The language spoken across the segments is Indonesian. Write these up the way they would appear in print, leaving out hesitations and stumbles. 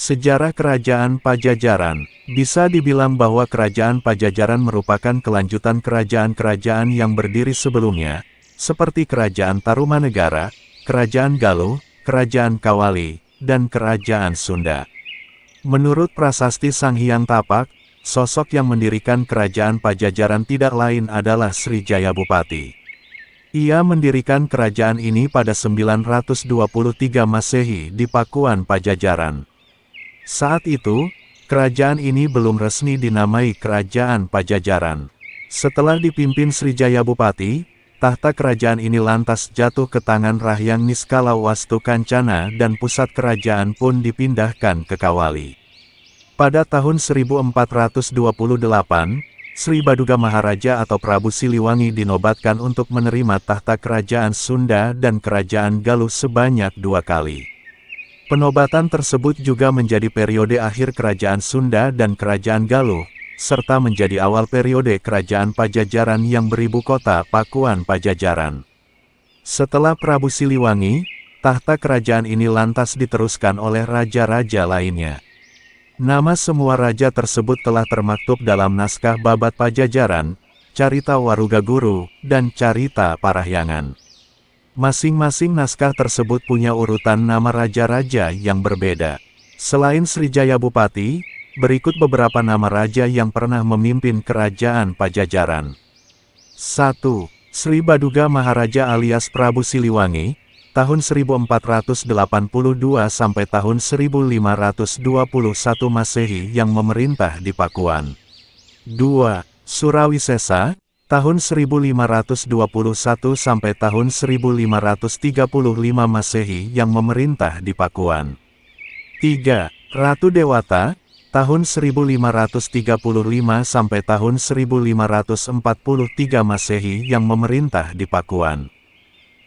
Sejarah Kerajaan Pajajaran. Bisa dibilang bahwa Kerajaan Pajajaran merupakan kelanjutan kerajaan-kerajaan yang berdiri sebelumnya, seperti Kerajaan Tarumanegara, Kerajaan Galuh, Kerajaan Kawali, dan Kerajaan Sunda. Menurut prasasti Sang Hyang Tapak, sosok yang mendirikan Kerajaan Pajajaran tidak lain adalah Sri Jayabupati. Ia mendirikan kerajaan ini pada 923 Masehi di Pakuan Pajajaran. Saat itu, kerajaan ini belum resmi dinamai Kerajaan Pajajaran. Setelah dipimpin Sri Jayabupati, tahta kerajaan ini lantas jatuh ke tangan Rahyang Niskala Wastukancana dan pusat kerajaan pun dipindahkan ke Kawali. Pada tahun 1428, Sri Baduga Maharaja atau Prabu Siliwangi dinobatkan untuk menerima tahta kerajaan Sunda dan kerajaan Galuh sebanyak 2 kali. Penobatan tersebut juga menjadi periode akhir kerajaan Sunda dan kerajaan Galuh, serta menjadi awal periode kerajaan Pajajaran yang beribu kota Pakuan Pajajaran. Setelah Prabu Siliwangi, tahta kerajaan ini lantas diteruskan oleh raja-raja lainnya. Nama semua raja tersebut telah termaktub dalam naskah Babat Pajajaran, Carita Warugaguru, dan Carita Parahyangan. Masing-masing naskah tersebut punya urutan nama raja-raja yang berbeda. Selain Sri Jayabupati, berikut beberapa nama raja yang pernah memimpin kerajaan Pajajaran. 1. Sri Baduga Maharaja alias Prabu Siliwangi, tahun 1482 sampai tahun 1521 Masehi yang memerintah di Pakuan. 2. Surawisesa, tahun 1521 sampai tahun 1535 Masehi yang memerintah di Pakuan. 3. Ratu Dewata, tahun 1535 sampai tahun 1543 Masehi yang memerintah di Pakuan.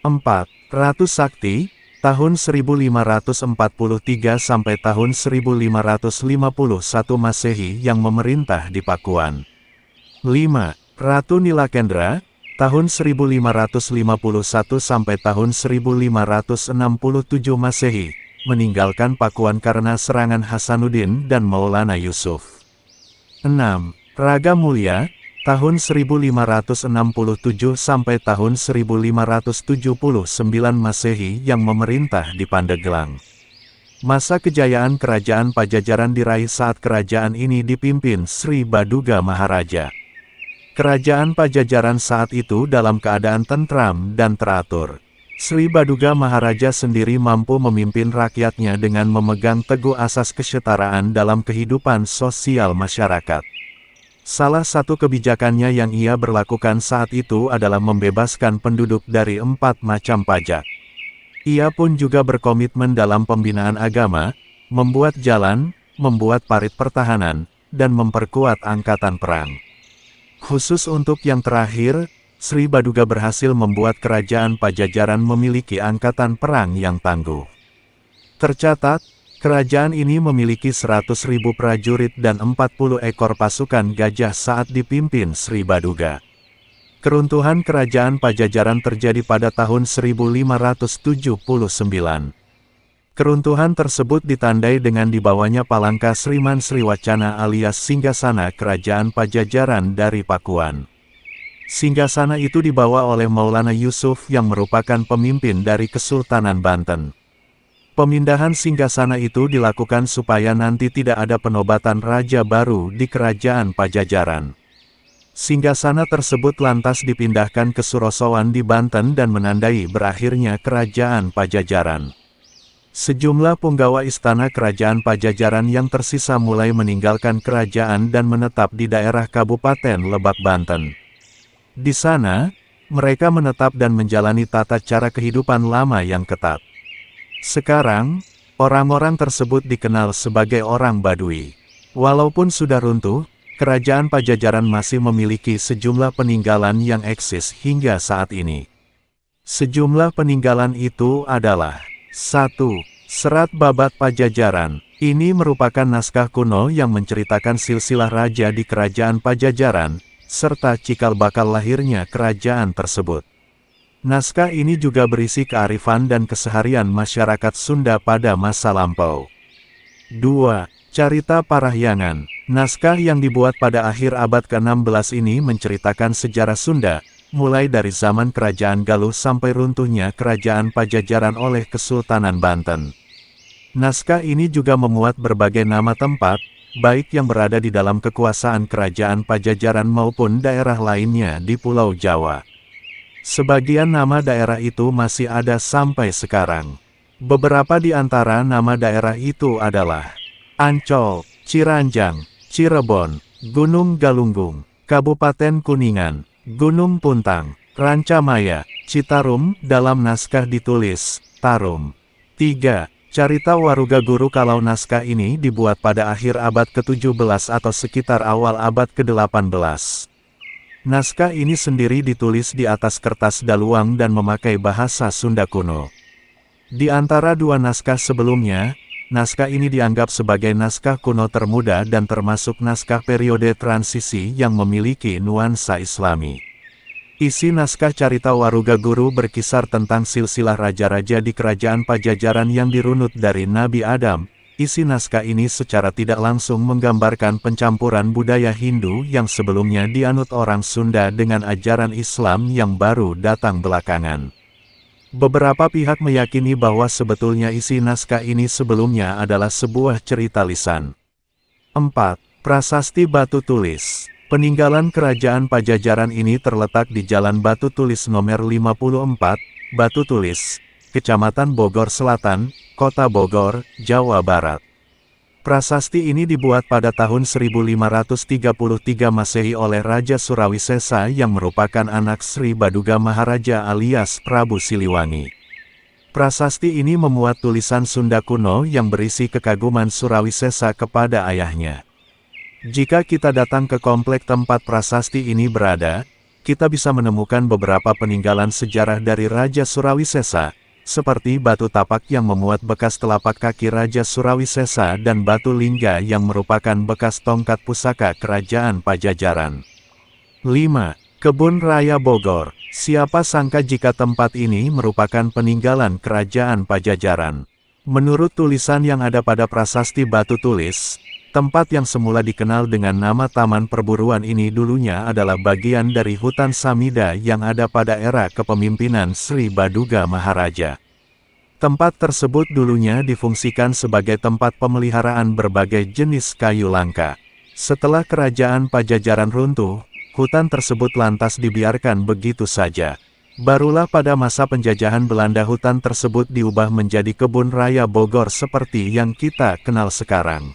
4. Ratu Sakti, tahun 1543 sampai tahun 1551 Masehi yang memerintah di Pakuan. 5. Ratu Nilakendra, tahun 1551 sampai tahun 1567 Masehi, meninggalkan Pakuan karena serangan Hasanuddin dan Maulana Yusuf. 6. Raga Mulia, tahun 1567 sampai tahun 1579 Masehi yang memerintah di Pandeglang. Masa kejayaan kerajaan Pajajaran diraih saat kerajaan ini dipimpin Sri Baduga Maharaja. Kerajaan Pajajaran saat itu dalam keadaan tentram dan teratur. Sri Baduga Maharaja sendiri mampu memimpin rakyatnya dengan memegang teguh asas kesetaraan dalam kehidupan sosial masyarakat. Salah satu kebijakannya yang ia berlakukan saat itu adalah membebaskan penduduk dari 4 macam pajak. Ia pun juga berkomitmen dalam pembinaan agama, membuat jalan, membuat parit pertahanan, dan memperkuat angkatan perang. Khusus untuk yang terakhir, Sri Baduga berhasil membuat kerajaan Pajajaran memiliki angkatan perang yang tangguh. Tercatat, kerajaan ini memiliki 100.000 prajurit dan 40 ekor pasukan gajah saat dipimpin Sri Baduga. Keruntuhan kerajaan Pajajaran terjadi pada tahun 1579. Keruntuhan tersebut ditandai dengan dibawanya Palangka Sriman Sriwacana alias Singgasana Kerajaan Pajajaran dari Pakuan. Singgasana itu dibawa oleh Maulana Yusuf yang merupakan pemimpin dari Kesultanan Banten. Pemindahan Singgasana itu dilakukan supaya nanti tidak ada penobatan raja baru di Kerajaan Pajajaran. Singgasana tersebut lantas dipindahkan ke Surosowan di Banten dan menandai berakhirnya Kerajaan Pajajaran. Sejumlah punggawa istana kerajaan Pajajaran yang tersisa mulai meninggalkan kerajaan dan menetap di daerah Kabupaten Lebak, Banten. Di sana, mereka menetap dan menjalani tata cara kehidupan lama yang ketat. Sekarang, orang-orang tersebut dikenal sebagai orang Badui. Walaupun sudah runtuh, kerajaan Pajajaran masih memiliki sejumlah peninggalan yang eksis hingga saat ini. Sejumlah peninggalan itu adalah 1. Serat Babat Pajajaran. Ini merupakan naskah kuno yang menceritakan silsilah raja di kerajaan Pajajaran, serta cikal bakal lahirnya kerajaan tersebut. Naskah ini juga berisi kearifan dan keseharian masyarakat Sunda pada masa lampau. 2. Carita Parahyangan. Naskah yang dibuat pada akhir abad ke-16 ini menceritakan sejarah Sunda, mulai dari zaman Kerajaan Galuh sampai runtuhnya Kerajaan Pajajaran oleh Kesultanan Banten. Naskah ini juga memuat berbagai nama tempat, baik yang berada di dalam kekuasaan Kerajaan Pajajaran maupun daerah lainnya di Pulau Jawa. Sebagian nama daerah itu masih ada sampai sekarang. Beberapa di antara nama daerah itu adalah Ancol, Ciranjang, Cirebon, Gunung Galunggung, Kabupaten Kuningan, Gunung Puntang, Rancamaya, Citarum. Dalam naskah ditulis Tarum. 3. Carita Waruga Guru. Kalau naskah ini dibuat pada akhir abad ke-17 atau sekitar awal abad ke-18. Naskah ini sendiri ditulis di atas kertas daluang dan memakai bahasa Sunda kuno. Di antara dua naskah sebelumnya, naskah ini dianggap sebagai naskah kuno termuda dan termasuk naskah periode transisi yang memiliki nuansa Islami. Isi naskah Carita Waruga Guru berkisar tentang silsilah raja-raja di Kerajaan Pajajaran yang dirunut dari Nabi Adam. Isi naskah ini secara tidak langsung menggambarkan pencampuran budaya Hindu yang sebelumnya dianut orang Sunda dengan ajaran Islam yang baru datang belakangan. Beberapa pihak meyakini bahwa sebetulnya isi naskah ini sebelumnya adalah sebuah cerita lisan. 4. Prasasti Batu Tulis. Peninggalan Kerajaan Pajajaran ini terletak di Jalan Batu Tulis nomor 54, Batu Tulis, Kecamatan Bogor Selatan, Kota Bogor, Jawa Barat. Prasasti ini dibuat pada tahun 1533 Masehi oleh Raja Surawisesa yang merupakan anak Sri Baduga Maharaja alias Prabu Siliwangi. Prasasti ini memuat tulisan Sunda kuno yang berisi kekaguman Surawisesa kepada ayahnya. Jika kita datang ke komplek tempat prasasti ini berada, kita bisa menemukan beberapa peninggalan sejarah dari Raja Surawisesa, seperti batu tapak yang memuat bekas telapak kaki Raja Surawisesa dan batu lingga yang merupakan bekas tongkat pusaka Kerajaan Pajajaran. 5. Kebun Raya Bogor. Siapa sangka jika tempat ini merupakan peninggalan Kerajaan Pajajaran. Menurut tulisan yang ada pada prasasti Batu Tulis, tempat yang semula dikenal dengan nama Taman Perburuan ini dulunya adalah bagian dari hutan Samida yang ada pada era kepemimpinan Sri Baduga Maharaja. Tempat tersebut dulunya difungsikan sebagai tempat pemeliharaan berbagai jenis kayu langka. Setelah Kerajaan Pajajaran runtuh, hutan tersebut lantas dibiarkan begitu saja. Barulah pada masa penjajahan Belanda hutan tersebut diubah menjadi Kebun Raya Bogor seperti yang kita kenal sekarang.